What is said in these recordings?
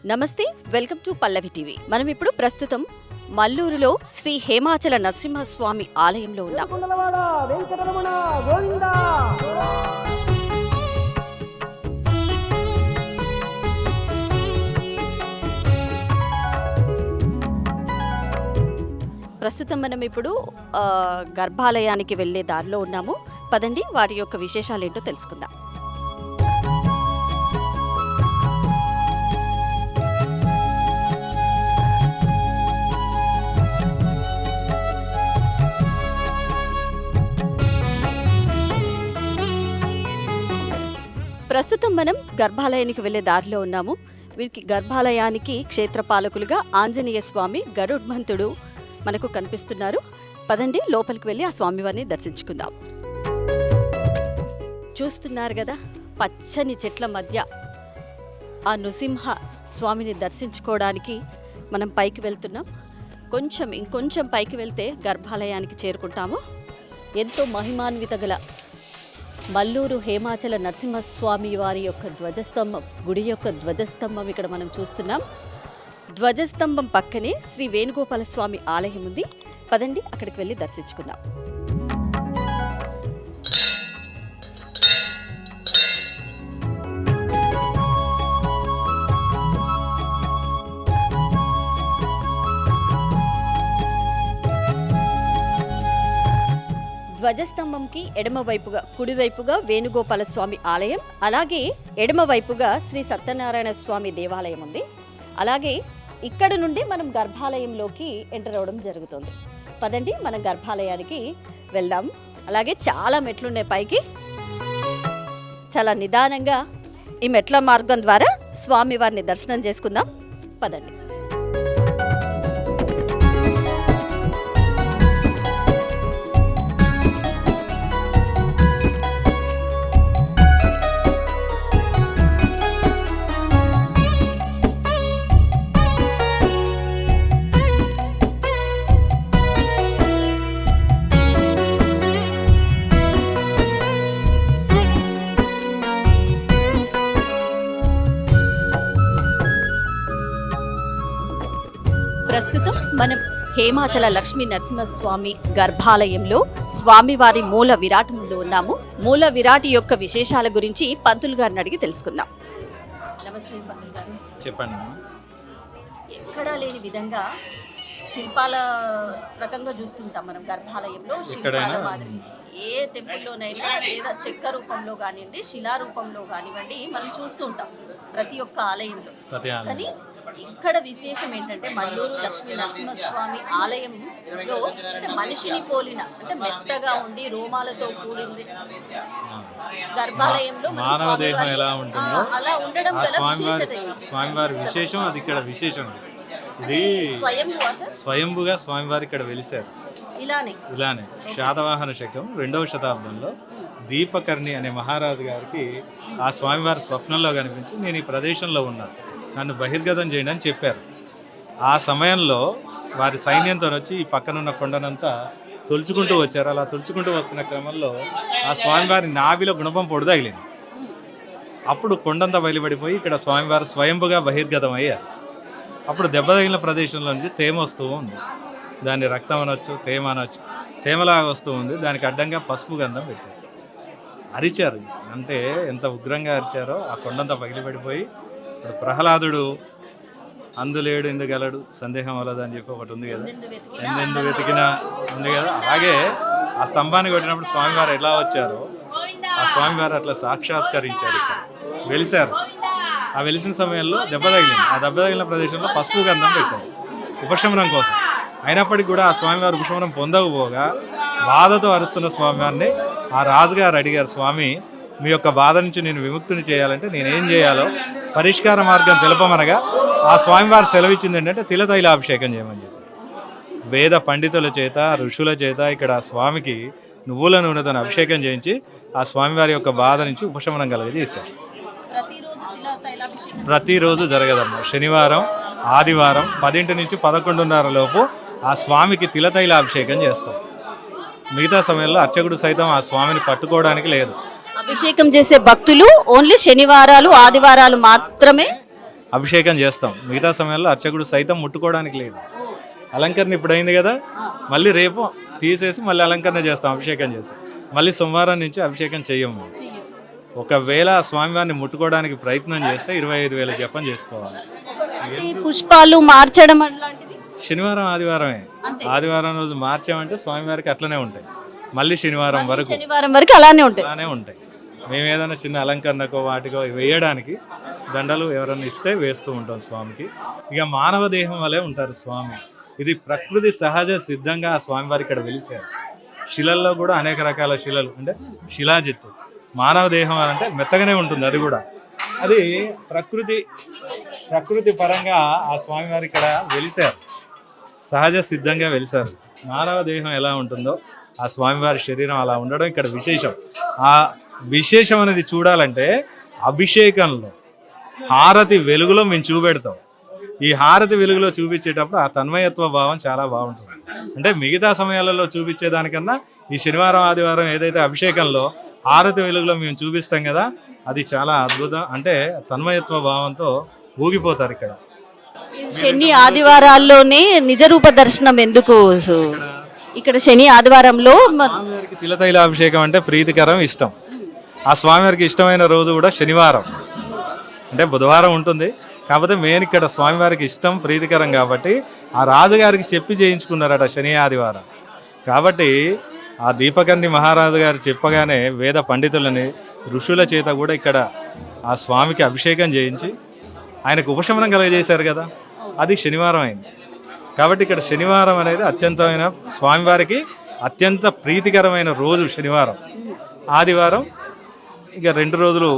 నమస్తే, welcome to Pallavi TV. మనం ఇప్పుడు ప్రస్తుతం మల్లూరులో శ్రీ హేమాచల నరసింహస్వామి ఆలయంలో ఉన్నాం. ప్రస్తుతం మనం ఇప్పుడు గర్భాలయానికి వెళ్ళే దారిలో ఉన్నాము. పదండి, వాటి యొక్క విశేషాలు ఏంటో తెలుసుకుందాం. ప్రస్తుతం మనం గర్భాలయానికి వెళ్ళే దారిలో ఉన్నాము. వీరికి గర్భాలయానికి క్షేత్రపాలకులుగా ఆంజనేయ స్వామి గరుడ్మంతుడు మనకు కనిపిస్తున్నారు. పదండి, లోపలికి వెళ్ళి ఆ స్వామివారిని దర్శించుకుందాం. చూస్తున్నారు కదా, పచ్చని చెట్ల మధ్య ఆ నృసింహ స్వామిని దర్శించుకోవడానికి మనం పైకి వెళ్తున్నాం. ఇంకొంచెం పైకి వెళ్తే గర్భాలయానికి చేరుకుంటాము. ఎంతో మహిమాన్విత గల మల్లూరు హేమాచల నరసింహస్వామి వారి యొక్క ధ్వజస్తంభం, గుడి యొక్క ధ్వజస్తంభం ఇక్కడ మనం చూస్తున్నాం. ధ్వజస్తంభం పక్కనే శ్రీ వేణుగోపాల స్వామి ఆలయం ఉంది. పదండి, అక్కడికి వెళ్ళి దర్శించుకుందాం. ధ్వజస్తంభంకి ఎడమవైపుగా, కుడివైపుగా వేణుగోపాల స్వామి ఆలయం, అలాగే ఎడమవైపుగా శ్రీ సత్యనారాయణ స్వామి దేవాలయం ఉంది. అలాగే ఇక్కడ నుండి మనం గర్భాలయంలోకి ఎంటర్ అవ్వడం జరుగుతుంది. పదండి, మనం గర్భాలయానికి వెళ్దాం. అలాగే చాలా మెట్లున్నాయి పైకి. చాలా నిదానంగా ఈ మెట్ల మార్గం ద్వారా స్వామివారిని దర్శనం చేసుకుందాం. పదండి. ప్రస్తుతం మనం హేమాచల లక్ష్మీ నరసింహస్వామి గర్భాలయంలో స్వామివారి మూల విరాట్ ముందు ఉన్నాము. మూల విరాట్ యొక్క విశేషాల గురించి పంతులు గారిని అడిగి తెలుసుకుందాం. నమస్తే పంతులు గారు, చెప్పండి. ఎక్కడా లేని విధంగా శిల్పాల రకంగా చూస్తుంటాం మనం గర్భాలయంలో. శిల్పాల మాదిరి ఏ టెంపుల్లోనైనా లేదా చెక్క రూపంలో కానివ్వండి, శిలా రూపంలో కానివ్వండి మనం చూస్తూ ఉంటాం ప్రతి ఒక్క ఆలయంలో. కానీ ఇక్కడ విశేషం ఏంటంటే మల్లూరు లక్ష్మీ నరసింహస్వామి ఆలయంలో మనిషిని పోలిన, అంటే మెత్తగా ఉండి రోమాలతో కూడింది గర్భాలయంలో మానవ దేహం ఎలా ఉంటుందో అలా ఉండడం స్వామివారి విశేషం. అది ఇక్కడ విశేషం. ఇది స్వయంభుగా స్వామివారి ఇక్కడ వెలిశారు. ఇలానే శాతవాహన శకం 2వ శతాబ్దంలో దీపకర్ణి అనే మహారాజు గారికి ఆ స్వామివారి స్వప్నంలో కనిపించి, నేను ఈ ప్రదేశంలో ఉన్నాను, నన్ను బహిర్గతం చేయండి అని చెప్పారు. ఆ సమయంలో వారి సైన్యంతో వచ్చి ఈ పక్కనున్న కొండనంతా తొలుచుకుంటూ వచ్చారు. అలా తొలుచుకుంటూ వస్తున్న క్రమంలో ఆ స్వామివారి నాభిలో గుణపం పొడి తగిలింది. అప్పుడు కొండంతా బయలుపడిపోయి ఇక్కడ స్వామివారు స్వయంభుగా బహిర్గతం అయ్యారు. అప్పుడు దెబ్బ తగిలిన ప్రదేశంలో నుంచి తేమ వస్తూ ఉంది. దాన్ని రక్తం అనొచ్చు, తేమ అనొచ్చు. తేమలాగా వస్తూ ఉంది. దానికి అడ్డంగా పసుపు గంధం పెట్టారు. అరిచారు. అంటే ఎంత ఉగ్రంగా అరిచారో ఆ కొండంతా పగిలిపడిపోయి, ఇప్పుడు ప్రహ్లాదుడు అందులేడు ఎందుగలడు సందేహం వలదు అని చెప్పి ఒకటి ఉంది కదా, ఎందెందు వెతికినా ఉంది కదా. అలాగే ఆ స్తంభాన్ని కొట్టినప్పుడు స్వామివారు ఎలా వచ్చారో ఆ స్వామివారు అట్లా సాక్షాత్కరించారు, ఇక్కడ వెలిశారు. ఆ వెలిసిన సమయంలో దెబ్బ తగిలింది. ఆ దెబ్బ తగిలిన ప్రదేశంలో పసుపు గంధం పెట్టారు ఉపశమనం కోసం. అయినప్పటికీ కూడా ఆ స్వామివారు ఉపశమనం పొందకపోగా బాధతో అరుస్తున్న స్వామివారిని ఆ రాజుగారు అడిగారు, స్వామి మీ యొక్క బాధ నుంచి నేను విముక్తిని చేయాలంటే నేనేం చేయాలో పరిష్కార మార్గం తెలపమనగా ఆ స్వామివారు సెలవిచ్చింది ఏంటంటే తిలతైలాభిషేకం చేయమని చెప్పి వేద పండితుల చేత, ఋషుల చేత ఇక్కడ ఆ స్వామికి నువ్వుల నూనెతో అభిషేకం చేయించి ఆ స్వామివారి యొక్క బాధ నుంచి ఉపశమనం కలగజేశారు. ప్రతిరోజు జరగదమ్మా. శనివారం, ఆదివారం 10 నుంచి 11:30 లోపు ఆ స్వామికి తిలతైలాభిషేకం చేస్తాం. మిగతా సమయంలో అర్చకుడు సైతం ఆ స్వామిని పట్టుకోవడానికి లేదు. అభిషేకం చేసే భక్తులు ఓన్లీ శనివారాలు, ఆదివారాలు మాత్రమే అభిషేకం చేస్తాం. మిగతా సమయంలో అర్చకుడు సైతం ముట్టుకోవడానికి లేదు. అలంకరణ ఇప్పుడు అయింది కదా, మళ్ళీ రేపు తీసేసి మళ్ళీ అలంకరణ చేస్తాం అభిషేకం చేసి. మళ్ళీ సోమవారం నుంచి అభిషేకం చెయ్యము. ఒకవేళ స్వామివారిని ముట్టుకోవడానికి ప్రయత్నం చేస్తే 25,000 జపం చేసుకోవాలి. పుష్పాలు మార్చడం అలాంటిది శనివారం ఆదివారమే. ఆదివారం రోజు మార్చామంటే స్వామివారికి అట్లనే ఉంటాయి. మళ్ళీ శనివారం వరకు అలానే ఉంటాయి. అలానే ఉంటాయి. మేము ఏదైనా చిన్న అలంకరణకో వాటికో వేయడానికి దండలు ఎవరన్నా ఇస్తే వేస్తూ ఉంటాం స్వామికి. ఇక మానవ దేహం వలె ఉంటారు స్వామి. ఇది ప్రకృతి సహజ సిద్ధంగా ఆ స్వామివారి ఇక్కడ వెలిసారు. శిలల్లో కూడా అనేక రకాల శిలలు, అంటే శిలాజిత్తు. మానవ దేహం అంటే మెత్తగానే ఉంటుంది, అది కూడా అది ప్రకృతి పరంగా ఆ స్వామివారి ఇక్కడ వెలిసారు, సహజ సిద్ధంగా వెలిసారు. మానవ దేహం ఎలా ఉంటుందో ఆ స్వామివారి శరీరం అలా ఉండడం ఇక్కడ విశేషం. ఆ విశేషం అనేది చూడాలంటే అభిషేకంలో హారతి వెలుగులో మేము చూపెడతాం. ఈ హారతి వెలుగులో చూపించేటప్పుడు ఆ తన్మయత్వ భావం చాలా బాగుంటుంది. అంటే మిగతా సమయాలలో చూపించేదానికన్నా ఈ శనివారం ఆదివారం ఏదైతే అభిషేకంలో హారతి వెలుగులో మేము చూపిస్తాం కదా, అది చాలా అద్భుతం. అంటే తన్మయత్వ భావంతో ఊగిపోతారు ఇక్కడ. శని ఆదివారాల్లోనే నిజరూప దర్శనం ఎందుకు? ఇక్కడ శని ఆదివారంలో స్వామివారికి తిలతైలాభిషేకం అంటే ప్రీతికరం, ఇష్టం. ఆ స్వామివారికి ఇష్టమైన రోజు కూడా శనివారం, అంటే బుధవారం ఉంటుంది. కాకపోతే మెయిన్ ఇక్కడ స్వామివారికి ఇష్టం, ప్రీతికరం కాబట్టి ఆ రాజుగారికి చెప్పి చేయించుకున్నారట శని ఆదివారం. కాబట్టి ఆ దీపకర్ణి మహారాజు గారు చెప్పగానే వేద పండితులని ఋషుల చేత కూడా ఇక్కడ ఆ స్వామికి అభిషేకం చేయించి ఆయనకు ఉపశమనం కలగజేశారు కదా, అది శనివారం అయింది. కాబట్టి ఇక్కడ శనివారం అనేది అత్యంతమైన స్వామివారికి అత్యంత ప్రీతికరమైన రోజు శనివారం. ఆదివారం ఇక 2 రోజులు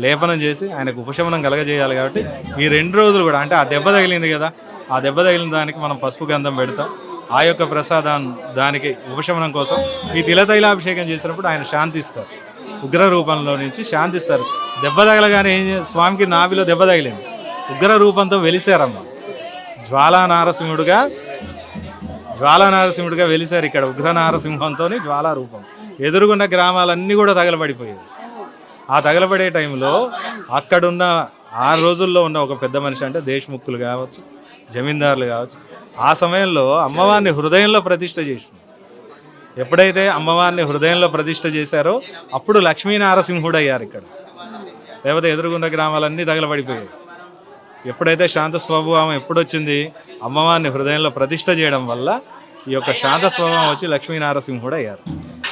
లేపనం చేసి ఆయనకు ఉపశమనం కలగజేయాలి. కాబట్టి ఈ 2 రోజులు కూడా, అంటే ఆ దెబ్బ తగిలింది కదా, ఆ దెబ్బ తగిలిన దానికి మనం పసుపు గంధం పెడతాం. ఆ యొక్క ప్రసాదం దానికి ఉపశమనం కోసం ఈ తిలతైలాభిషేకం చేసినప్పుడు ఆయన శాంతిస్తారు, ఉగ్ర రూపంలో నుంచి శాంతిస్తారు. దెబ్బ తగలగానే స్వామికి నాభిలో దెబ్బ తగిలింది, ఉగ్ర రూపంతో వెలిసారమ్మ. జ్వాలా నారసింహుడిగా వెలిసారు ఇక్కడ. ఉగ్ర నారసింహంతో జ్వాలా రూపం. ఎదురుగున్న గ్రామాలన్నీ కూడా తగలబడిపోయాయి. ఆ తగలబడే టైంలో అక్కడున్న ఆ రోజుల్లో ఉన్న ఒక పెద్ద మనిషి, అంటే దేశముఖులు కావచ్చు, జమీందారులు కావచ్చు, ఆ సమయంలో అమ్మవారిని హృదయంలో ప్రతిష్ఠ చేసింది. ఎప్పుడైతే అమ్మవారిని హృదయంలో ప్రతిష్ఠ చేశారో అప్పుడు లక్ష్మీనారసింహుడు అయ్యారు ఇక్కడ. లేకపోతే ఎదురుగున్న గ్రామాలన్నీ తగలబడిపోయాయి. ఎప్పుడైతే శాంత స్వభావం ఎప్పుడొచ్చింది, అమ్మవారిని హృదయంలో ప్రతిష్ఠ చేయడం వల్ల ఈ యొక్క శాంత స్వభావం వచ్చి లక్ష్మీనారసింహుడు అయ్యారు.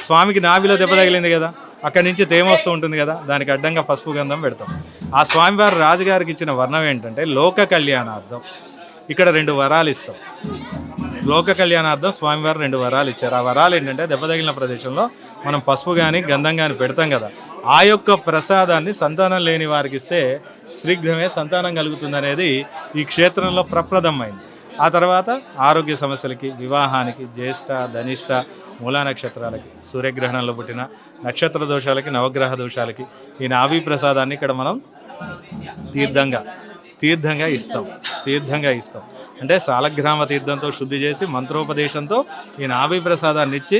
స్వామికి నాభిలో దెబ్బ తగిలింది కదా, అక్కడి నుంచి తేమ వస్తూ ఉంటుంది కదా, దానికి అడ్డంగా పసుపు గంధం పెడతాం. ఆ స్వామివారు రాజుగారికి ఇచ్చిన వర్ణం ఏంటంటే లోక కళ్యాణార్థం. ఇక్కడ 2 వరాలు ఇస్తాం. లోక కళ్యాణార్థం స్వామివారు 2 వరాలు ఇచ్చారు. ఆ వరాలు ఏంటంటే దెబ్బ తగిలిన ప్రదేశంలో మనం పసుపు కానీ గంధం కానీ పెడతాం కదా, ఆ యొక్క ప్రసాదాన్ని సంతానం లేని వారికి ఇస్తే శీఘ్రమే సంతానం కలుగుతుంది అనేది ఈ క్షేత్రంలో ప్రప్రదమైంది. ఆ తర్వాత ఆరోగ్య సమస్యలకి, వివాహానికి, జ్యేష్ఠ, ధనిష్ట, మూలా నక్షత్రాలకి, సూర్యగ్రహణంలో పుట్టిన నక్షత్ర దోషాలకి, నవగ్రహ దోషాలకి ఈ నాభి ప్రసాదాన్ని ఇక్కడ మనం తీర్థంగా ఇస్తాం. అంటే సాలగ్రామ తీర్థంతో శుద్ధి చేసి మంత్రోపదేశంతో ఈ నాభి ప్రసాదాన్ని ఇచ్చి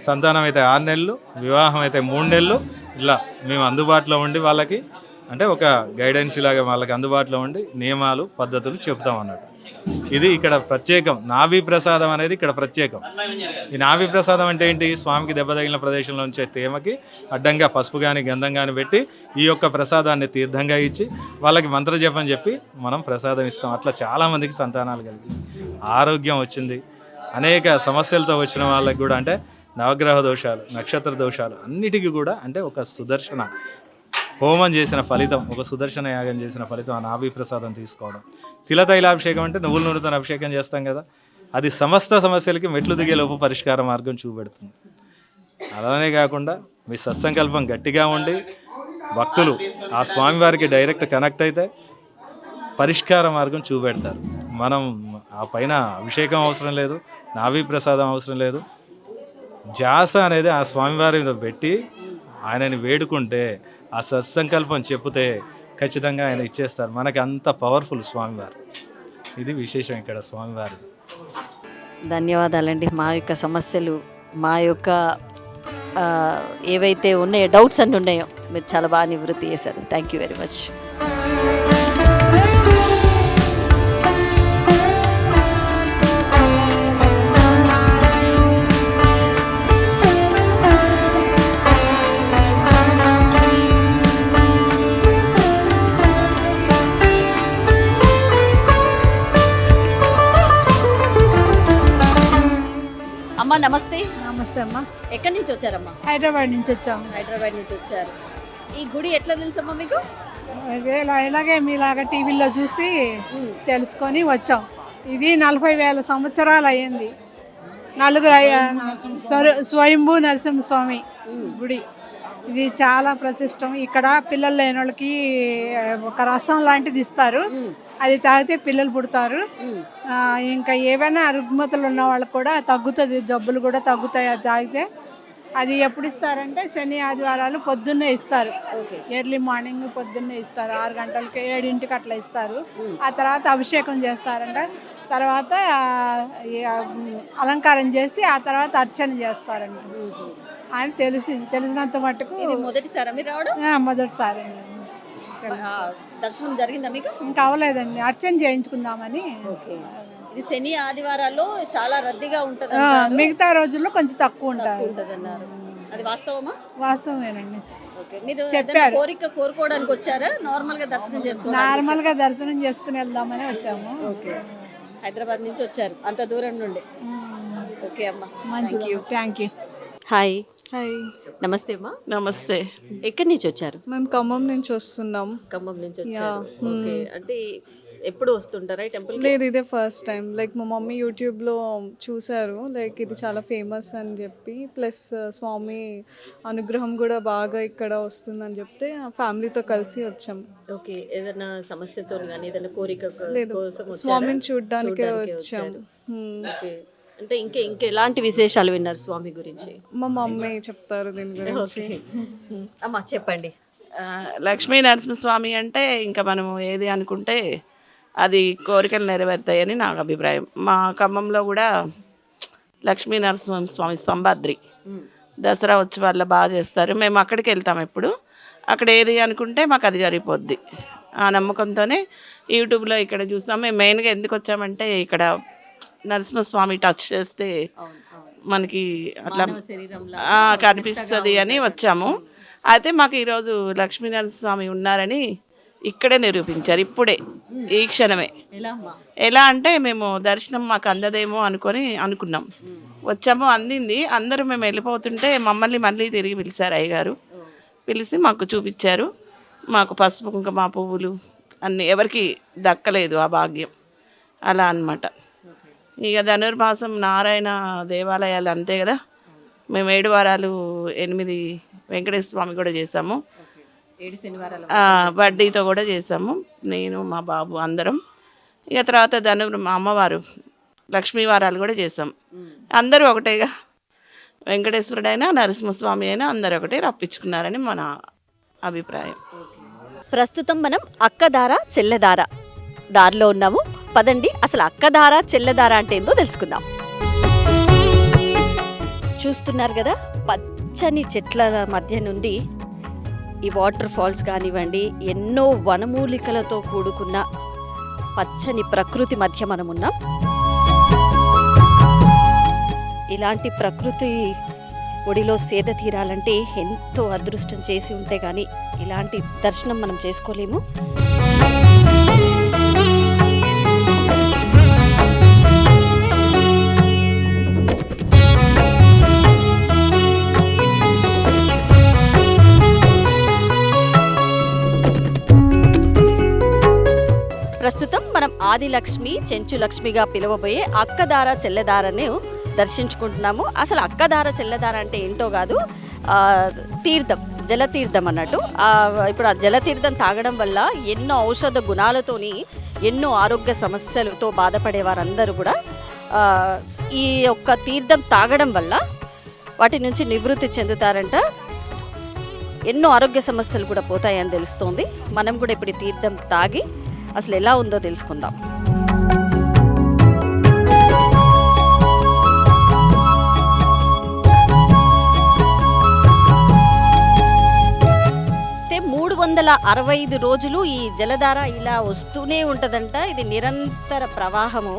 సంతానం అయితే 6 నెలలు, వివాహం అయితే 3 నెలలు, ఇలా మేము అందుబాటులో ఉండి వాళ్ళకి, అంటే ఒక గైడెన్స్ లాగా వాళ్ళకి అందుబాటులో ఉండి నియమాలు, పద్ధతులు చెప్తాం అన్నట్టు. ఇది ఇక్కడ ప్రత్యేకం. నాభి ప్రసాదం అనేది ఇక్కడ ప్రత్యేకం. ఈ నాభి ప్రసాదం అంటే ఏంటి? స్వామికి దెబ్బ తగిలిన ప్రదేశంలో ఉంచే తేమకి అడ్డంగా పసుపు కానీ గంధం కానీ పెట్టి ఈ యొక్క ప్రసాదాన్ని తీర్థంగా ఇచ్చి వాళ్ళకి మంత్రజపం చెప్పి మనం ప్రసాదం ఇస్తాం. అట్లా చాలామందికి సంతానాలు కలిగి ఆరోగ్యం వచ్చింది. అనేక సమస్యలతో వచ్చిన వాళ్ళకి కూడా, అంటే నవగ్రహ దోషాలు, నక్షత్ర దోషాలు అన్నిటికీ కూడా, అంటే ఒక సుదర్శన హోమం చేసిన ఫలితం, ఒక సుదర్శన యాగం చేసిన ఫలితం ఆ నాభి ప్రసాదం తీసుకోవడం. తిలతైలాభిషేకం అంటే నువ్వుల నూనెతో అభిషేకం చేస్తాం కదా, అది సమస్త సమస్యలకి మెట్లు దిగేలోపు పరిష్కార మార్గం చూపెడుతుంది. అలానే కాకుండా మీ సత్సంకల్పం గట్టిగా ఉండి భక్తులు ఆ స్వామివారికి డైరెక్ట్ కనెక్ట్ అయితే పరిష్కార మార్గం చూపెడతారు. మనం ఆ పైన అభిషేకం అవసరం లేదు, నాభి ప్రసాదం అవసరం లేదు. ధ్యాస అనేది ఆ స్వామివారి మీద పెట్టి ఆయనని వేడుకుంటే, ఆ సత్సంకల్పం చెప్తే ఖచ్చితంగా ఆయన ఇచ్చేస్తారు. మనకి అంత పవర్ఫుల్ స్వామివారు. ఇది విశేషం ఇక్కడ స్వామివారి. ధన్యవాదాలండి. మా యొక్క సమస్యలు, మా యొక్క ఏవైతే ఉన్నాయో, డౌట్స్ అన్నీ ఉన్నాయో మీరు చాలా బాగా నివృత్తి చేశారు. Thank you very much. అమ్మ నమస్తే. నమస్తే అమ్మా. ఎక్కడి నుంచి వచ్చారమ్మా? హైదరాబాద్ నుంచి వచ్చాం. హైదరాబాద్ నుంచి వచ్చారు. ఈ గుడి ఎట్లా తెలుసమ్మా మీకు? ఇలాగే మీలాగా టీవీలో చూసి తెలుసుకొని వచ్చాం. ఇది 40,000 సంవత్సరాలు అయ్యింది. స్వయంభూ నరసింహస్వామి గుడి. ఇది చాలా ప్రతిష్టం. ఇక్కడ పిల్లలు లేని వాళ్ళకి ఒక రసం లాంటిది ఇస్తారు, అది తాగితే పిల్లలు పుడతారు. ఇంకా ఏవైనా రుగ్మతలు ఉన్న వాళ్ళకి కూడా తగ్గుతుంది, జబ్బులు కూడా తగ్గుతాయి అది తాగితే. అది ఎప్పుడు ఇస్తారంటే శని ఆదివారాలు పొద్దున్నే ఇస్తారు. ఎర్లీ మార్నింగ్ పొద్దున్నే ఇస్తారు, 6 గంటలకి 7ంటికి అట్లా ఇస్తారు. ఆ తర్వాత అభిషేకం చేస్తారంట, తర్వాత అలంకారం చేసి ఆ తర్వాత అర్చన చేస్తారంట అని తెలిసినంత మట్టుకు. మొదటిసారి మీరు రావడం? మొదటిసారి. దర్శనం జరిగిందా మీకు? ఇంకా అవ్వలేదండి, అర్చన చేయించుకుందామని. ఇది శని ఆదివారాల్లో చాలా రద్దీగా ఉంటుంది, మిగతా రోజుల్లో కొంచెం తక్కువ ఉంటుంది అన్నారు. అది వాస్తవమా? వాస్తవమేనండి. మీరు కోరిక కోరుకోవడానికి వచ్చారా? నార్మల్ గా దర్శనం చేసుకోవడానికి? నార్మల్ గా దర్శనం చేసుకుని వెళ్దామని వచ్చాము. హైదరాబాద్ నుంచి వచ్చారు అంత దూరం నుండి. ఓకే అమ్మా, మంచిది. Thank you. హాయ్. హాయ్. నమస్తే అమ్మా. నమస్తే. ఎక్కడి నుంచి వచ్చారు? మేము ఖమ్మం నుంచి వస్తున్నాం. ఖమ్మం నుంచి వచ్చారు. ఓకే, అంటే ఎప్పుడు వస్తుంటారా ఈ టెంపుల్? లేదు, ఇదే ఫస్ట్ టైం. లైక్ మా మమ్మీ యూట్యూబ్లో చూశారు, లైక్ ఇది చాలా ఫేమస్ అని చెప్పి, ప్లస్ స్వామి అనుగ్రహం కూడా బాగా ఇక్కడ వస్తుందని చెప్తే ఫ్యామిలీతో కలిసి వచ్చాం. ఓకే, ఏదైనా సమస్యతో కానీ ఏదైనా కోరిక కోసం స్వామిని చూడడానికే వచ్చాం. ఓకే, అంటే ఇంకెలాంటి విశేషాలు విన్నారు స్వామి గురించి? మా మమ్మీ చెప్తారు దీని గురించి. అమ్మా చెప్పండి. లక్ష్మీ నరసింహస్వామి అంటే ఇంకా మనము ఏది అనుకుంటే అది కోరికలు నెరవేరుతాయని నాకు అభిప్రాయం. మా ఖమ్మంలో కూడా లక్ష్మీ నరసింహస్వామి సంభాద్రి దసరా ఉత్సవాల్లో బాగా చేస్తారు. మేము అక్కడికి వెళ్తాం ఎప్పుడు. అక్కడ ఏది అనుకుంటే మాకు అది జరిగిపోద్ది. ఆ నమ్మకంతోనే యూట్యూబ్లో ఇక్కడ చూస్తాం. మేము మెయిన్గా ఎందుకు వచ్చామంటే ఇక్కడ నరసింహస్వామి టచ్ చేస్తే మనకి అట్లా కనిపిస్తుంది అని వచ్చాము. అయితే మాకు ఈరోజు లక్ష్మీ నరసింహస్వామి ఉన్నారని ఇక్కడే నిరూపించారు, ఇప్పుడే ఈ క్షణమే. ఎలా అంటే మేము దర్శనం మాకు అందదేమో అనుకున్నాం, వచ్చాము, అందింది. అందరూ మేము వెళ్ళిపోతుంటే మమ్మల్ని మళ్ళీ తిరిగి పిలిచారు అయ్యగారు. పిలిచి మాకు చూపించారు. మాకు పసుపు కుంకుమ పువ్వులు అన్నీ ఎవరికి దక్కలేదు ఆ భాగ్యం, అలా అన్నమాట. ఇక ధనుర్మాసం నారాయణ దేవాలయాలు అంతే కదా. మేము 7 వారాలు 8 వెంకటేశ్వర స్వామి కూడా చేసాము, వడ్డీతో కూడా చేసాము, నేను మా బాబు అందరం. ఇక తర్వాత అమ్మవారు లక్ష్మీ వారాలు కూడా చేసాం. అందరూ ఒకటేగా, వెంకటేశ్వరుడైనా నరసింహస్వామి అయినా అందరూ ఒకటే రప్పించుకున్నారని మన అభిప్రాయం. ప్రస్తుతం మనం అక్కదార చెల్లెదార దారిలో ఉన్నాము. పదండి అసలు అక్కదార చెల్లెదార అంటే ఏందో తెలుసుకుందాం. చూస్తున్నారు కదా, పచ్చని చెట్ల మధ్య నుండి ఈ వాటర్ ఫాల్స్ కానివ్వండి, ఎన్నో వనమూలికలతో కూడుకున్న పచ్చని ప్రకృతి మధ్య మనం ఉన్నాం. ఇలాంటి ప్రకృతి ఒడిలో సేద తీరాలంటే ఎంతో అదృష్టం చేసి ఉంటే కానీ ఇలాంటి దర్శనం మనం చేసుకోలేము. ప్రస్తుతం మనం ఆదిలక్ష్మి చెంచులక్ష్మిగా పిలువబోయే అక్కదార చెల్లెదారని దర్శించుకుంటున్నాము. అసలు అక్కదార చెల్లెదార అంటే ఏంటో కాదు, తీర్థం, జలతీర్థం అన్నట్టు. ఇప్పుడు ఆ జలతీర్థం తాగడం వల్ల ఎన్నో ఔషధ గుణాలతోని ఎన్నో ఆరోగ్య సమస్యలతో బాధపడే వారందరూ కూడా ఈ యొక్క తీర్థం తాగడం వల్ల వాటి నుంచి నివృత్తి చెందుతారంట. ఎన్నో ఆరోగ్య సమస్యలు కూడా పోతాయని తెలుస్తోంది. మనం కూడా ఇప్పుడు ఈ తీర్థం తాగి అసలు ఎలా ఉందో తెలుసుకుందాం. అయితే 365 రోజులు ఈ జలధార ఇలా వస్తూనే ఉంటుందంట. ఇది నిరంతర ప్రవాహము.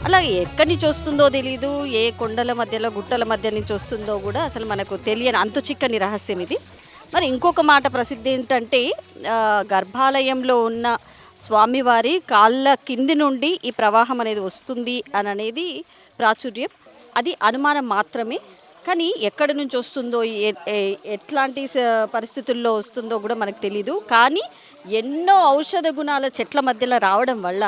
అలాగే ఎక్కడి నుంచి వస్తుందో తెలీదు, ఏ కొండల మధ్యలో గుట్టల మధ్య నుంచి వస్తుందో కూడా అసలు మనకు తెలియని అంతు చిక్కని రహస్యం ఇది. మరి ఇంకొక మాట ప్రసిద్ధి ఏంటంటే గర్భాలయంలో ఉన్న స్వామివారి కాళ్ళ కింది నుండి ఈ ప్రవాహం అనేది వస్తుంది అని అనేది ప్రాచుర్యం. అది అనుమానం మాత్రమే. కానీ ఎక్కడి నుంచి వస్తుందో ఎట్లాంటి పరిస్థితుల్లో వస్తుందో కూడా మనకు తెలీదు. కానీ ఎన్నో ఔషధ గుణాల చెట్ల మధ్యలో రావడం వల్ల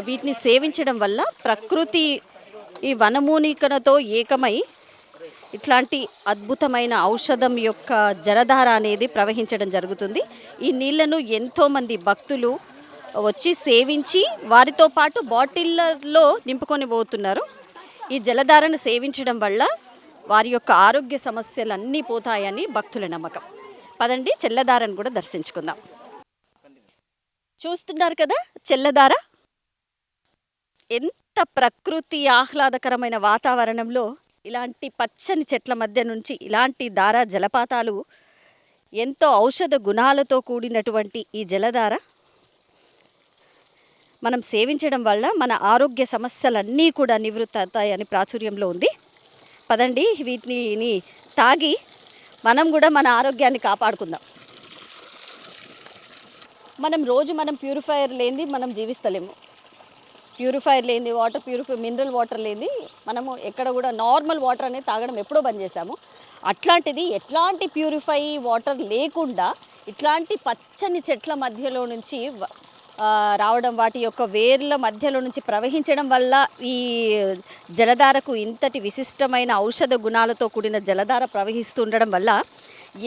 వీటిని సేవించడం వల్ల ప్రకృతి ఈ వనమూలికలతో ఏకమై ఇట్లాంటి అద్భుతమైన ఔషధం యొక్క జలధార అనేది ప్రవహించడం జరుగుతుంది. ఈ నీళ్లను ఎంతోమంది భక్తులు వచ్చి సేవించి వారితో పాటు బాటిళ్ళలో నింపుకొని పోతున్నారు. ఈ జలధారను సేవించడం వల్ల వారి యొక్క ఆరోగ్య సమస్యలు అన్నీ పోతాయని భక్తుల నమ్మకం. పదండి చెల్లధారను కూడా దర్శించుకుందాం. చూస్తున్నారు కదా చెల్లధార. ఎంత ప్రకృతి ఆహ్లాదకరమైన వాతావరణంలో ఇలాంటి పచ్చని చెట్ల మధ్య నుంచి ఇలాంటి ధార జలపాతాలు, ఎంతో ఔషధ గుణాలతో కూడినటువంటి ఈ జలధార మనం సేవించడం వల్ల మన ఆరోగ్య సమస్యలన్నీ కూడా నివృత్తి అవుతాయని ప్రాచుర్యంలో ఉంది. పదండి వీటిని తాగి మనం కూడా మన ఆరోగ్యాన్ని కాపాడుకుందాం. మనం ప్యూరిఫైయర్ లేనిది మనం జీవిస్తలేము. ప్యూరిఫైయర్ లేనిది మినరల్ వాటర్ లేనిది మనము ఎక్కడ కూడా నార్మల్ వాటర్ అనేది తాగడం ఎప్పుడో బంద్ చేశాము. అట్లాంటిది ఎట్లాంటి ప్యూరిఫై వాటర్ లేకుండా ఇట్లాంటి పచ్చని చెట్ల మధ్యలో నుంచి రావడం, వాటి యొక్క వేర్ల మధ్యలో నుంచి ప్రవహించడం వల్ల ఈ జలధారకు ఇంతటి విశిష్టమైన ఔషధ గుణాలతో కూడిన జలధార ప్రవహిస్తుండడం వల్ల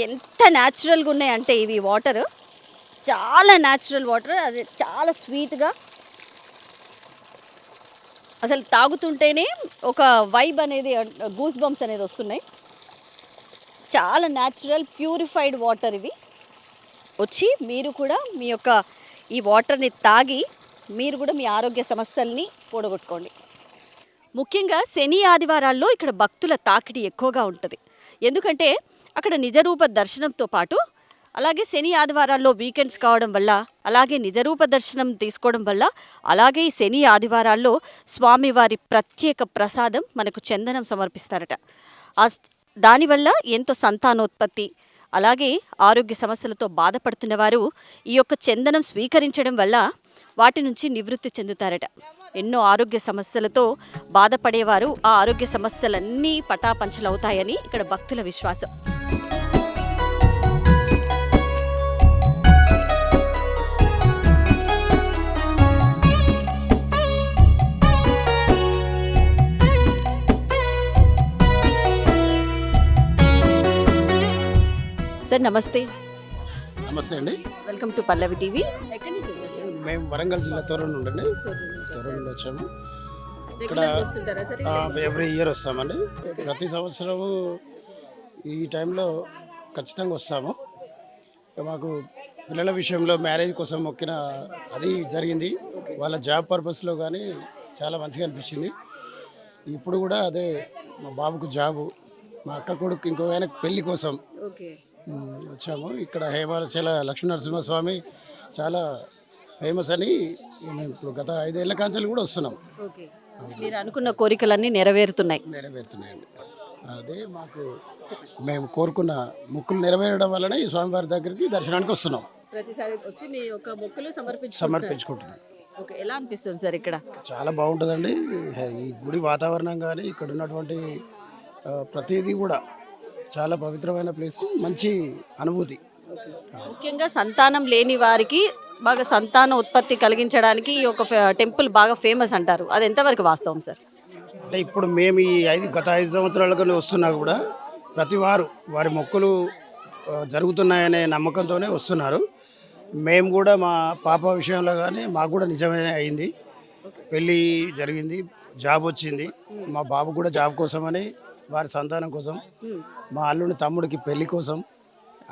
ఎంత న్యాచురల్గా ఉన్నాయంటే ఇవి వాటర్ చాలా న్యాచురల్ వాటర్. అది చాలా స్వీట్గా, అసలు తాగుతుంటేనే ఒక వైబ్ అనేది, గూస్ బంప్స్ అనేది వస్తున్నాయి. చాలా న్యాచురల్ ప్యూరిఫైడ్ వాటర్ ఇవి. వచ్చి మీరు కూడా మీ యొక్క ఈ వాటర్ని తాగి మీరు కూడా మీ ఆరోగ్య సమస్యల్ని పోడగొట్టుకోండి. ముఖ్యంగా శని ఆదివారాల్లో ఇక్కడ భక్తుల తాకిడి ఎక్కువగా ఉంటుంది. ఎందుకంటే అక్కడ నిజరూప దర్శనంతో పాటు అలాగే శని ఆదివారాల్లో వీకెండ్స్ కావడం వల్ల, అలాగే నిజరూప దర్శనం తీసుకోవడం వల్ల, అలాగే ఈ శని ఆదివారాల్లో స్వామివారి ప్రత్యేక ప్రసాదం మనకు చందనం సమర్పిస్తారట. దానివల్ల ఎంతో సంతానోత్పత్తి, అలాగే ఆరోగ్య సమస్యలతో బాధపడుతున్న వారు ఈ యొక్క చందనం స్వీకరించడం వల్ల వాటి నుంచి నివృత్తి చెందుతారట. ఎన్నో ఆరోగ్య సమస్యలతో బాధపడేవారు ఆ ఆరోగ్య సమస్యలన్నీ పటాపంచలవుతాయని ఇక్కడ భక్తుల విశ్వాసం. సార్ నమస్తే. నమస్తే అండి. Welcome to Pallavi TV. ఎక్కడి నుంచి వచ్చారు? మేము వరంగల్ జిల్లా తోరణ నుండి వచ్చాము. ఇక్కడ ఎవ్రీ ఇయర్ వస్తామండి. ప్రతి సంవత్సరము ఈ టైంలో ఖచ్చితంగా వస్తాము. మాకు పిల్లల విషయంలో మ్యారేజ్ కోసం మొక్కిన అది జరిగింది. వాళ్ళ జాబ్ పర్పస్లో కానీ చాలా మంచిగా అనిపించింది. ఇప్పుడు కూడా అదే మా బాబుకు జాబు, మా అక్క కొడుకు ఇంకో ఆయన పెళ్లి కోసం వచ్చాము. ఇక్కడ హేమాచల లక్ష్మీనరసింహస్వామి చాలా ఫేమస్ అని మేము ఇప్పుడు గత 5 ఏళ్ల కాంచెలు కూడా వస్తున్నాం. మీరు అనుకున్న కోరికలన్నీ నెరవేరుతున్నాయండి. అదే మాకు మేము కోరుకున్న మొక్కులు నెరవేరడం వల్లనే ఈ స్వామివారి దగ్గరికి దర్శనానికి వస్తున్నాం. ప్రతిసారి వచ్చి మీ యొక్క మొక్కులు సమర్పించుకుంటున్నాం. ఎలా అనిపిస్తుంది సార్ ఇక్కడ? చాలా బాగుంటుందండి. ఈ గుడి వాతావరణం కానీ ఇక్కడ ఉన్నటువంటి ప్రతిదీ కూడా చాలా పవిత్రమైన ప్లేస్, మంచి అనుభూతి. ముఖ్యంగా సంతానం లేని వారికి బాగా సంతాన ఉత్పత్తి కలిగించడానికి ఈ యొక్క టెంపుల్ బాగా ఫేమస్ అంటారు. అది ఎంతవరకు వాస్తవం సార్? అంటే ఇప్పుడు మేము ఈ గత 5 సంవత్సరాలుగా వస్తున్నా కూడా ప్రతి వారి మొక్కులు జరుగుతున్నాయనే నమ్మకంతోనే వస్తున్నారు. మేము కూడా మా పాప విషయంలో కానీ మాకు కూడా నిజమే అయింది. పెళ్ళి జరిగింది, జాబ్ వచ్చింది. మా బాబు కూడా జాబ్ కోసమని, వారి సంతానం కోసం, మా అల్లుని తమ్ముడికి పెళ్లి కోసం,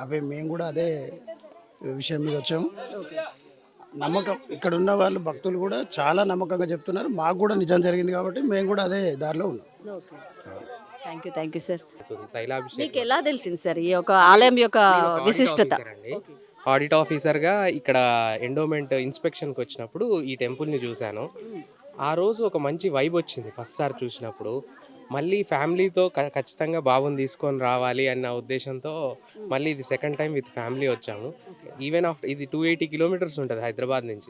అవి మేము కూడా అదే విషయం మీద వచ్చాము. నమ్మకం ఇక్కడ ఉన్న వాళ్ళు భక్తులు కూడా చాలా నమ్మకంగా చెప్తున్నారు. మాకు కూడా నిజం జరిగింది కాబట్టి మేము కూడా అదే దారిలో ఉన్నాం. Thank you sir. మీకు ఎలా తెలిసింది సార్ ఈ యొక్క ఆలయం యొక్క విశిష్టత? ఆడిట్ ఆఫీసర్గా ఇక్కడ ఎండోమెంట్ ఇన్స్పెక్షన్కి వచ్చినప్పుడు ఈ టెంపుల్ని చూశాను. ఆ రోజు ఒక మంచి వైబ్ వచ్చింది ఫస్ట్ సారి చూసినప్పుడు. మళ్ళీ ఫ్యామిలీతో ఖచ్చితంగా బాబుని తీసుకొని రావాలి అన్న ఉద్దేశంతో మళ్ళీ ఇది సెకండ్ టైం విత్ ఫ్యామిలీ వచ్చాము. ఈవెన్ ఆఫ్టర్ ఇది 280 కిలోమీటర్స్ ఉంటుంది హైదరాబాద్ నుంచి.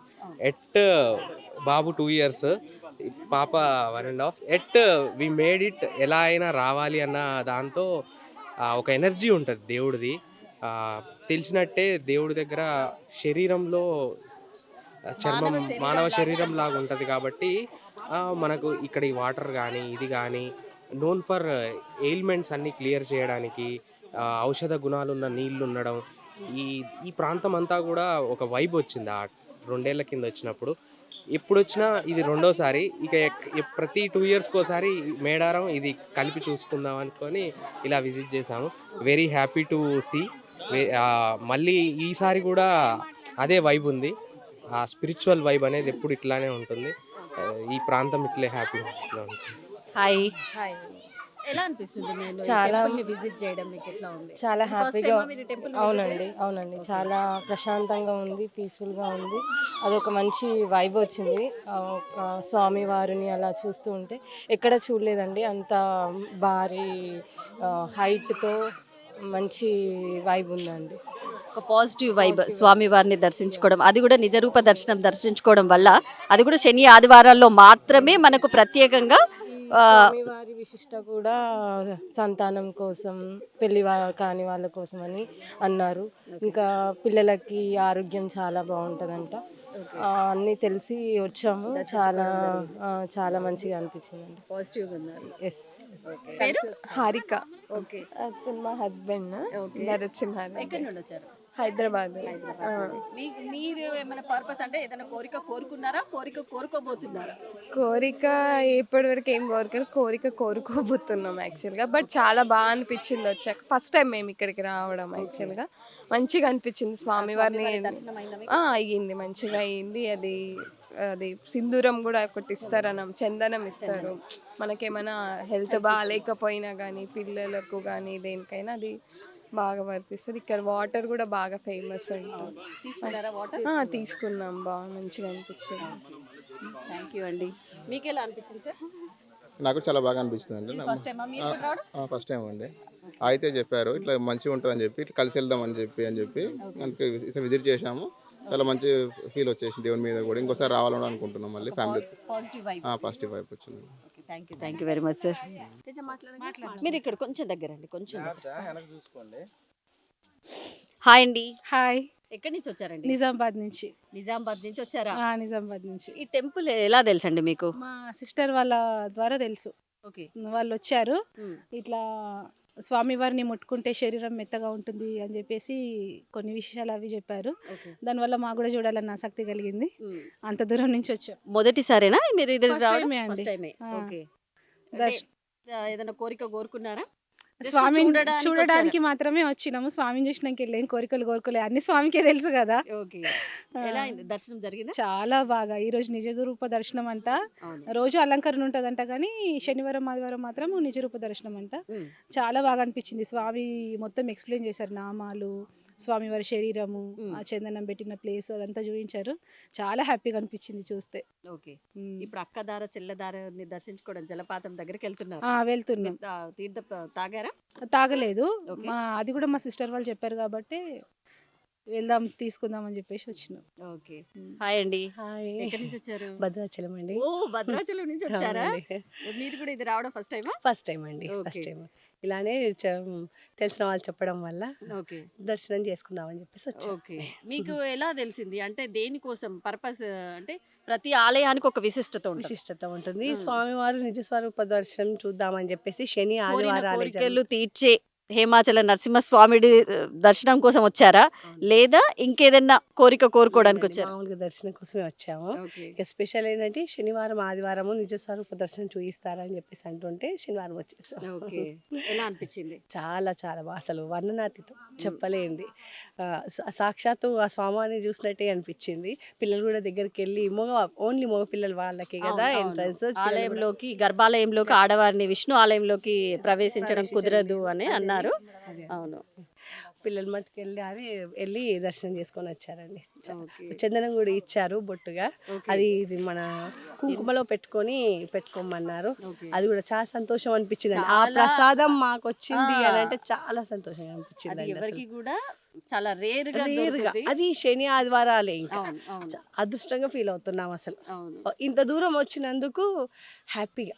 బాబు 2 years పాప 1.5 ఎట్ వి మేడ్ ఇట్, ఎలా అయినా రావాలి అన్న దాంతో ఒక ఎనర్జీ ఉంటుంది దేవుడిది. తెలిసినట్టే దేవుడి దగ్గర శరీరంలో చర్మం మానవ శరీరం లాగా ఉంటుంది కాబట్టి మనకు ఇక్కడ ఈ వాటర్ కానీ ఇది కానీ నోన్ ఫర్ ఎయిల్మెంట్స్ అన్నీ క్లియర్ చేయడానికి, ఔషధ గుణాలు ఉన్న నీళ్ళు ఉండడం, ఈ ఈ ప్రాంతం అంతా కూడా ఒక వైబ్ వచ్చింది ఆ 2 ఏళ్ల కింద వచ్చినప్పుడు. ఎప్పుడు వచ్చినా ఇది రెండోసారి, ఇక ప్రతి 2 ఇయర్స్కి ఒకసారి మేడారం ఇది కలిపి చూసుకుందాం అనుకొని ఇలా విజిట్ చేసాము. Very happy to see. మళ్ళీ ఈసారి కూడా అదే వైబ్ ఉంది, ఆ స్పిరిచువల్ వైబ్ అనేది ఎప్పుడు ఇట్లానే ఉంటుంది. ఈ ప్రాంతం ఇట్లే హ్యాపీగా ఉంటుంది. Hi, hi. ఎలా అనిపిస్తుంది నేను చాలా విజిట్ చేయడం? మీకు ఎట్లా ఉంది? చాలా First హ్యాపీగా time ఆ మీరు temple visit అవునండి, అవునండి. చాలా ప్రశాంతంగా ఉంది, పీస్ఫుల్గా ఉంది. అదొక మంచి వైబ్ వచ్చింది. ఒక స్వామి వారిని అలా చూస్తూ ఉంటే ఎక్కడ చూడలేదండి, అంత భారీ హైట్తో మంచి వైబ్ ఉందండి. ఒక పాజిటివ్ వైబ్ స్వామి వారిని దర్శించుకోవడం, అది కూడా నిజరూప దర్శనం దర్శించుకోవడం వల్ల, అది కూడా శని ఆదివారాల్లో మాత్రమే మనకు ప్రత్యేకంగా స్వామివారి విశిష్ట కూడా సంతానం కోసం, పెళ్లి కాని వాళ్ళ కోసం అని అన్నారు. ఇంకా పిల్లలకి ఆరోగ్యం చాలా బాగుంటుందంట. అన్నీ తెలిసి వచ్చాము. చాలా చాలా మంచిగా అనిపించిందండి. పాజిటివ్గా ఉన్నారు. ఎస్. హారిక. ఓకే, మా హస్బెండ్ నరసింహారెడ్డి. ఎక్కడి నుండి వచ్చారు? హైదరాబాద్. మీరు ఏమైనా పర్పస్ అంటే ఏదైనా కోరిక కోరుకున్నారా, కోరిక కోరుకోబోతున్నారా? కోరిక ఇప్పటి వరకు ఏం కోరిక కోరుకోబోతున్నాం యాక్చువల్గా. బట్ చాలా బాగా అనిపించింది వచ్చాక. ఫస్ట్ టైం మేము ఇక్కడికి రావడం యాక్చువల్గా. మంచిగా అనిపించింది స్వామివారిని. అయ్యింది, మంచిగా అయ్యింది. అది సింధూరం కూడా ఒకటి ఇస్తారన్నాం, చందనం ఇస్తారు. మనకేమైనా హెల్త్ బాగాలేకపోయినా కానీ, పిల్లలకు కానీ దేనికైనా అది బాగా వర్తిస్తుంది. ఇక్కడ వాటర్ కూడా బాగా ఫేమస్ ఉంటుంది. తీసుకున్నాం, బాగా మంచిగా అనిపించింది. థ్యాంక్ యూ అండి. మీకు ఎలా అనిపించింది సార్? నాకు చాలా బాగా అనిపిస్తుంది అండి. ఫస్ట్ టైం మీరు ఇక్కడ రావడం? ఫస్ట్ టైం అండి. అయితే చెప్పారు ఇట్లా మంచిగా ఉంటుంది అని చెప్పి, ఇట్లా కలిసి వెళ్దాం అని చెప్పి అందుకే విజిట్ చేసాము. చాలా మంచి ఫీల్ వచ్చేసింది దేవుని మీద కూడా. ఇంకోసారి రావాలని అనుకుంటున్నాం మళ్ళీ ఫ్యామిలీ. పాజిటివ్ వైబ్ వచ్చింది. Thank you very much sir. మీరు ఇక్కడ కొంచెం దగ్గర అండి, కొంచెం. హాయ్ అండి. హాయ్. ఎక్కడి నుంచి వచ్చారండి? నిజామాబాద్ నుంచి. నిజామాబాద్ నుంచి వచ్చారా? నిజామాబాద్ నుంచి. ఈ టెంపుల్ ఎలా తెలుసండి మీకు? మా సిస్టర్ వాళ్ళ ద్వారా తెలుసు. ఓకే, వాళ్ళు వచ్చారు. ఇట్లా స్వామివారిని ముట్టుకుంటే శరీరం మెత్తగా ఉంటుంది అని చెప్పేసి కొన్ని విషయాలు అవి చెప్పారు. దానివల్ల మాకు కూడా చూడాలన్న ఆసక్తి కలిగింది. అంత దూరం నుంచి వచ్చాం. మొదటిసారేనా మీరు ఇది First రావడం? time ఏ అండి. First time ఏ. ఓకే. ఏదైనా కోరిక కోరుకున్నారా? Just స్వామిని చూడడానికి చూడడానికి మాత్రమే వచ్చినాము. స్వామిని చూసినాక వెళ్ళేం కోరికలు కోరుకోలే, అన్ని స్వామికే తెలుసు కదా. ఓకే. ఎలా అయింది? దర్శనం జరిగిందా? చాలా బాగా. ఈ రోజు నిజరూప దర్శనం అంట. రోజు అలంకరణ ఉంటదంట, కానీ శనివారం ఆదివారం మాత్రం నిజరూప దర్శనం అంట. చాలా బాగా అనిపించింది. స్వామి మొత్తం ఎక్స్ప్లెయిన్ చేశారు, నామాలు, స్వామివారి శరీరము, ఆ చందనం పెట్టిన ప్లేస్ అదంతా చూపించారు. చాలా హ్యాపీగా అనిపించింది చూస్తే. ఓకే. ఇప్పుడు అక్కదార చెల్లదారని దర్శించుకోవడం జలపాతం దగ్గరికి వెళ్తున్నారు. వెళ్తున్నాం. తీర్థ తాగారా? తాగలేదు. అది కూడా మా సిస్టర్ వాళ్ళు చెప్పారు కాబట్టి వెళ్దాం తీసుకుందాం అని చెప్పేసి వచ్చినాం. ఓకే. హాయ్ అండి. హాయ్. ఎక్కడి నుంచి వచ్చారు? భద్రాచలం అండి. ఓ, భద్రాచలం నుంచి వచ్చారా? మీరు కూడా ఇది రావడం ఫస్ట్ టైమా? ఫస్ట్ టైం అండి, ఫస్ట్ టైం. ఇలానే తెలిసిన వాళ్ళు చెప్పడం వల్ల ఓకే, దర్శనం చేసుకుందామని చెప్పేసి వచ్చాం. ఓకే. మీకు ఎలా తెలిసింది? అంటే దేనికోసం పర్పస్? అంటే ప్రతి ఆలయానికి ఒక విశిష్టత ఉంటుంది. విశిష్టత ఉంటుంది. స్వామివారు నిజ స్వరూప దర్శనం చూద్దామని చెప్పేసి శని కోరిన ఆదివారాలు కోరికలు తీర్చే హేమాచల నరసింహస్వామి దర్శనం కోసం వచ్చారా, లేదా ఇంకేదన్నా కోరిక కోరుకోవడానికి వచ్చారా? మామూలుగా దర్శనం కోసమే వచ్చాము. ఓకే. ఇక స్పెషల్ ఏంటంటే శనివారం ఆదివారము నిజ స్వరూప దర్శనం చూపిస్తారని చెప్పేసి అంటుంటే శనివారం వచ్చేసాం. ఓకే. ఎలా అనిపించింది? చాలా చాలా బాగా, అసలు వర్ణనాతీతం, చెప్పలేంది. సాక్షాత్తు ఆ స్వామిని చూసినట్టే అనిపించింది. పిల్లలు కూడా దగ్గరికి వెళ్ళి ఓన్లీ మగ పిల్లలు వాళ్ళకి కదా ఎంట్రన్స్. ఆలయంలోకి, గర్భాలయంలోకి ఆడవారిని విష్ణు ఆలయంలోకి ప్రవేశించడం కుదరదు అని అన్నారు. అవును. పిల్లలు మట్టుకు వెళ్ళి దర్శనం చేసుకొని వచ్చారండి. చందనం కూడా ఇచ్చారు బొట్టుగా, అది ఇది మన కుంకుమలో పెట్టుకోమన్నారు. అది కూడా చాలా సంతోషం అనిపించింది. ఆ ప్రసాదం మాకు వచ్చింది అని అంటే చాలా సంతోషంగా అనిపించింది. ఎవరికి కూడా చాలా రేరుగా అది శని ఆదివారాలే, ఇంకా అదృష్టంగా ఫీల్ అవుతున్నాం అసలు. ఇంత దూరం వచ్చినందుకు హ్యాపీగా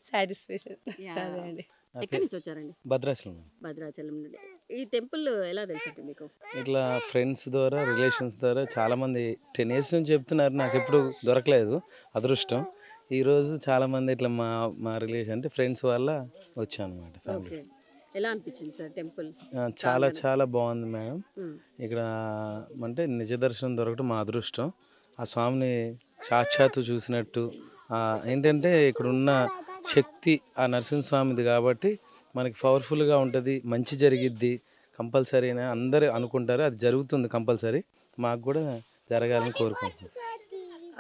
సాటిస్ఫాక్షన్. అదే అండి. ఎక్కడి నుంచి వచ్చారండి? భద్రాచలం నుండి. ఈ టెంపుల్ ఎలా తెలిసింది మీకు? ఇట్లా ఫ్రెండ్స్ ద్వారా, రిలేషన్స్ ద్వారా చాలామంది 10 years నుంచి చెప్తున్నారు, నాకు ఎప్పుడు దొరకలేదు అదృష్టం. ఈరోజు చాలామంది ఇట్లా మా రిలేషన్ అంటే ఫ్రెండ్స్ వల్ల వచ్చాను అనమాట ఫ్యామిలీ. ఎలా అనిపించింది సార్ టెంపుల్? చాలా చాలా బాగుంది మేడం. ఇక్కడ అంటే నిజ దర్శనం దొరకడం మా అదృష్టం. ఆ స్వామిని సాక్షాత్తు చూసినట్టు, ఏంటంటే ఇక్కడ ఉన్న శక్తి ఆ నరసింహస్వామిది కాబట్టి మనకి పవర్ఫుల్గా ఉంటుంది, మంచి జరిగిద్ది కంపల్సరీ అని అందరూ అనుకుంటారు. అది జరుగుతుంది కంపల్సరీ, మాకు కూడా జరగాలని కోరుకుంటున్నాం.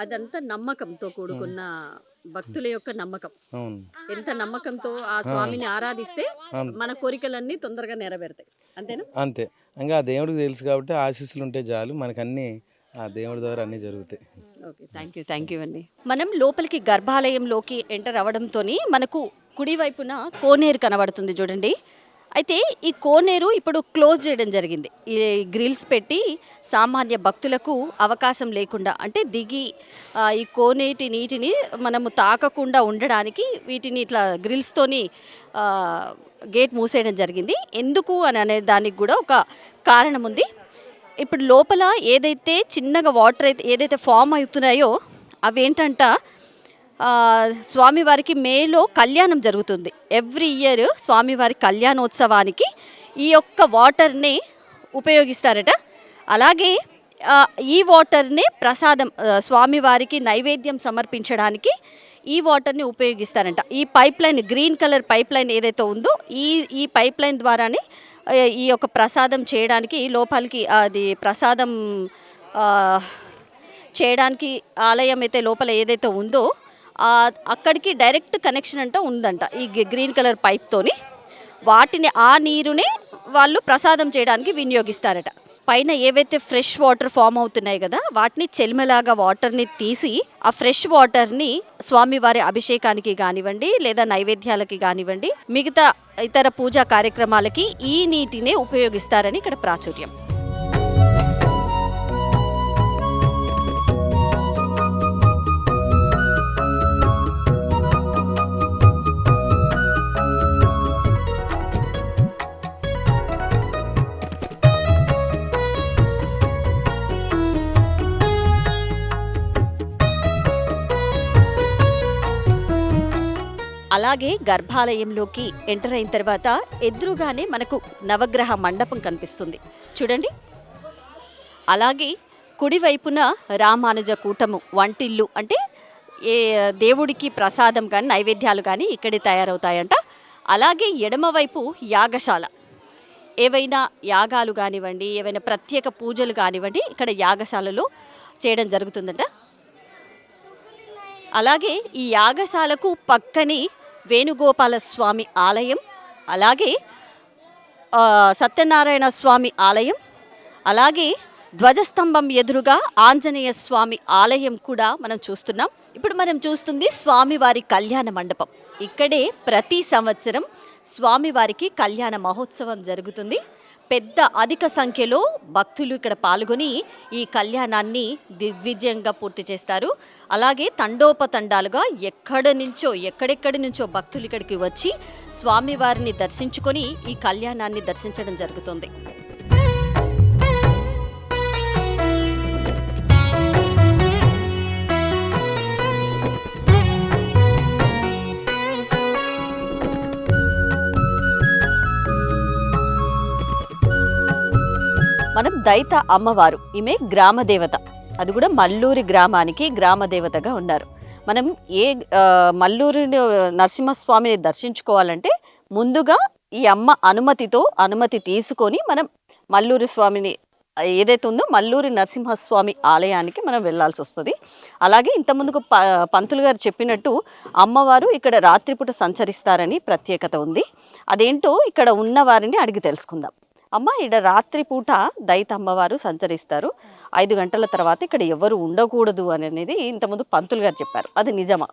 అదంతా నమ్మకంతో కూడుకున్న భక్తుల యొక్క నమ్మకం. ఎంత నమ్మకంతో ఆ స్వామిని ఆరాధిస్తే మన కోరికలన్నీ తొందరగా నెరవేరుతాయి, అంతేనా? అంతే, ఇంకా ఆ దేవుడికి తెలుసు కాబట్టి ఆశీస్సులు ఉంటే చాలు, మనకన్నీ ఆ దేవుడి ద్వారా అన్నీ జరుగుతాయి. ఓకే, థ్యాంక్ యూ అండి. మనం లోపలికి గర్భాలయంలోకి ఎంటర్ అవ్వడంతో మనకు కుడివైపున కోనేరు కనబడుతుంది చూడండి. అయితే ఈ కోనేరు ఇప్పుడు క్లోజ్ చేయడం జరిగింది. ఈ గ్రిల్స్ పెట్టి సామాన్య భక్తులకు అవకాశం లేకుండా, అంటే దిగి ఈ కోనేటి నీటిని మనము తాకకుండా ఉండడానికి వీటిని ఇట్లా గ్రిల్స్తోని గేట్ మూసేయడం జరిగింది. ఎందుకు అని అనే దానికి కూడా ఒక కారణం ఉంది. ఇప్పుడు లోపల ఏదైతే చిన్నగా వాటర్ ఏదైతే ఫామ్ అవుతున్నాయో అవేంటంట, స్వామివారికి మేలో కళ్యాణం జరుగుతుంది. ఎవ్రీ ఇయర్ స్వామివారి కళ్యాణోత్సవానికి ఈ యొక్క వాటర్ని ఉపయోగిస్తారట. అలాగే ఈ వాటర్ని ప్రసాదం స్వామివారికి నైవేద్యం సమర్పించడానికి ఈ వాటర్ని ఉపయోగిస్తారంట. ఈ pipe line, green colour pipe line ఏదైతే ఉందో ఈ పైప్ లైన్ ద్వారానే ఈ యొక్క ప్రసాదం చేయడానికి లోపలికి, అది ప్రసాదం చేయడానికి ఆలయం అయితే లోపల ఏదైతే ఉందో అక్కడికి డైరెక్ట్ కనెక్షన్ అంట ఉందంట ఈ గ్రీన్ కలర్ పైప్తోని. వాటిని ఆ నీరునే వాళ్ళు ప్రసాదం చేయడానికి వినియోగిస్తారట. పైన ఏవైతే ఫ్రెష్ వాటర్ ఫామ్ అవుతున్నాయి కదా, వాటిని చెలిమలాగా వాటర్ని తీసి ఆ ఫ్రెష్ వాటర్ని స్వామివారి అభిషేకానికి కానివ్వండి, లేదా నైవేద్యాలకి కానివ్వండి, మిగతా ఇతర పూజా కార్యక్రమాలకి ఈ నీటినే ఉపయోగిస్తారని ఇక్కడ ప్రాచుర్యం. అలాగే గర్భాలయంలోకి ఎంటర్ అయిన తర్వాత ఎదురుగానే మనకు నవగ్రహ మండపం కనిపిస్తుంది చూడండి. అలాగే కుడివైపున రామానుజ కూటము వంటిల్లు, అంటే ఏ దేవుడికి ప్రసాదం కానీ నైవేద్యాలు కానీ ఇక్కడే తయారవుతాయంట. అలాగే ఎడమవైపు యాగశాల, ఏవైనా యాగాలు కానివ్వండి, ఏవైనా ప్రత్యేక పూజలు కానివ్వండి ఇక్కడ యాగశాలలో చేయడం జరుగుతుందంట. అలాగే ఈ యాగశాలకు పక్కనే వేణుగోపాల స్వామి ఆలయం, అలాగే సత్యనారాయణ స్వామి ఆలయం, అలాగే ధ్వజస్తంభం ఎదురుగా ఆంజనేయ స్వామి ఆలయం కూడా మనం చూస్తున్నాం. ఇప్పుడు మనం చూస్తుంది స్వామివారి కళ్యాణ మండపం. ఇక్కడే ప్రతి సంవత్సరం స్వామివారికి కళ్యాణ మహోత్సవం జరుగుతుంది. పెద్ద అధిక సంఖ్యలో భక్తులు ఇక్కడ పాల్గొని ఈ కళ్యాణాన్ని దిగ్విజయంగా పూర్తి చేస్తారు. అలాగే తండోపతండాలుగా ఎక్కడెక్కడి నుంచో భక్తులు ఇక్కడికి వచ్చి స్వామివారిని దర్శించుకొని ఈ కళ్యాణాన్ని దర్శించడం జరుగుతుంది. మనం దైత అమ్మవారు, ఈమె గ్రామదేవత, అది కూడా మల్లూరి గ్రామానికి గ్రామదేవతగా ఉన్నారు. మనం మల్లూరి నరసింహస్వామిని దర్శించుకోవాలంటే ముందుగా ఈ అమ్మ అనుమతి తీసుకొని మనం మల్లూరి స్వామిని ఏదైతే ఉందో మల్లూరి నరసింహస్వామి ఆలయానికి మనం వెళ్ళాల్సి వస్తుంది. అలాగే ఇంతకుముందుకు పంతులు గారు చెప్పినట్టు అమ్మవారు ఇక్కడ రాత్రిపూట సంచరిస్తారని ప్రత్యేకత ఉంది. అదేంటో ఇక్కడ ఉన్న వారిని అడిగి తెలుసుకుందాం. అమ్మ ఈడ రాత్రి పూట దైత అమ్మవారు సంచరిస్తారు, 5 గంటల తర్వాత ఇక్కడ ఎవరు ఉండకూడదు అని అనేది ఇంతకుముందు పంతులు గారు చెప్పారు, అది నిజమా?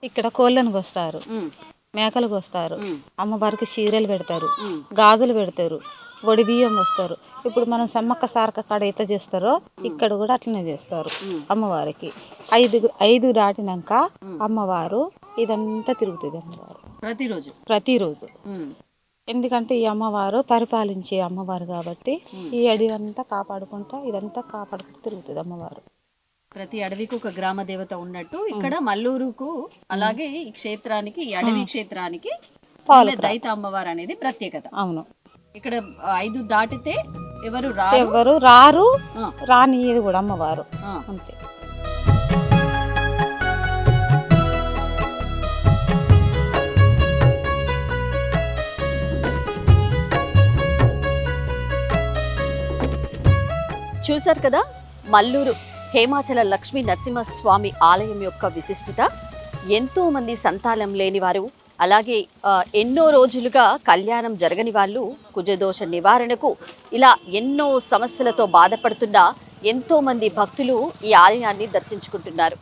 ఇక్కడ కోళ్ళను కోస్తారు, మేకలు కోస్తారు, అమ్మవారికి చీరలు పెడతారు, గాజులు పెడతారు, వడి బియ్యం వస్తారు. ఇప్పుడు మనం సమ్మక్క సారక్క కాడ ఎట్లా చేస్తారో ఇక్కడ కూడా అట్లనే చేస్తారు అమ్మవారికి. 5 దాటినాక అమ్మవారు ఇదంతా తిరుగుతుంది అమ్మవారు ప్రతిరోజు. ఎందుకంటే ఈ అమ్మవారు పరిపాలించే అమ్మవారు కాబట్టి ఈ అడవి అంతా కాపాడుకుంటా ఇదంతా కాపాడుకుంటూ తిరుగుతుంది అమ్మవారు. ప్రతి అడవికి ఒక గ్రామ దేవత ఉన్నట్టు ఇక్కడ మల్లూరుకు అలాగే ఈ క్షేత్రానికి, ఈ అడవి క్షేత్రానికి దైత అమ్మవారు అనేది ప్రత్యేకత. అవును. ఇక్కడ 5 దాటితే ఎవరు రారు, రానిది కూడా అమ్మవారు అంతే. చూశారు కదా మల్లూరు హేమాచల లక్ష్మీ నరసింహస్వామి ఆలయం యొక్క విశిష్టత. ఎంతో మంది సంతానం లేని వారు, అలాగే ఎన్నో రోజులుగా కళ్యాణం జరగని వాళ్ళు, కుజదోష నివారణకు ఇలా ఎన్నో సమస్యలతో బాధపడుతున్న ఎంతో మంది భక్తులు ఈ ఆలయాన్ని దర్శించుకుంటున్నారు.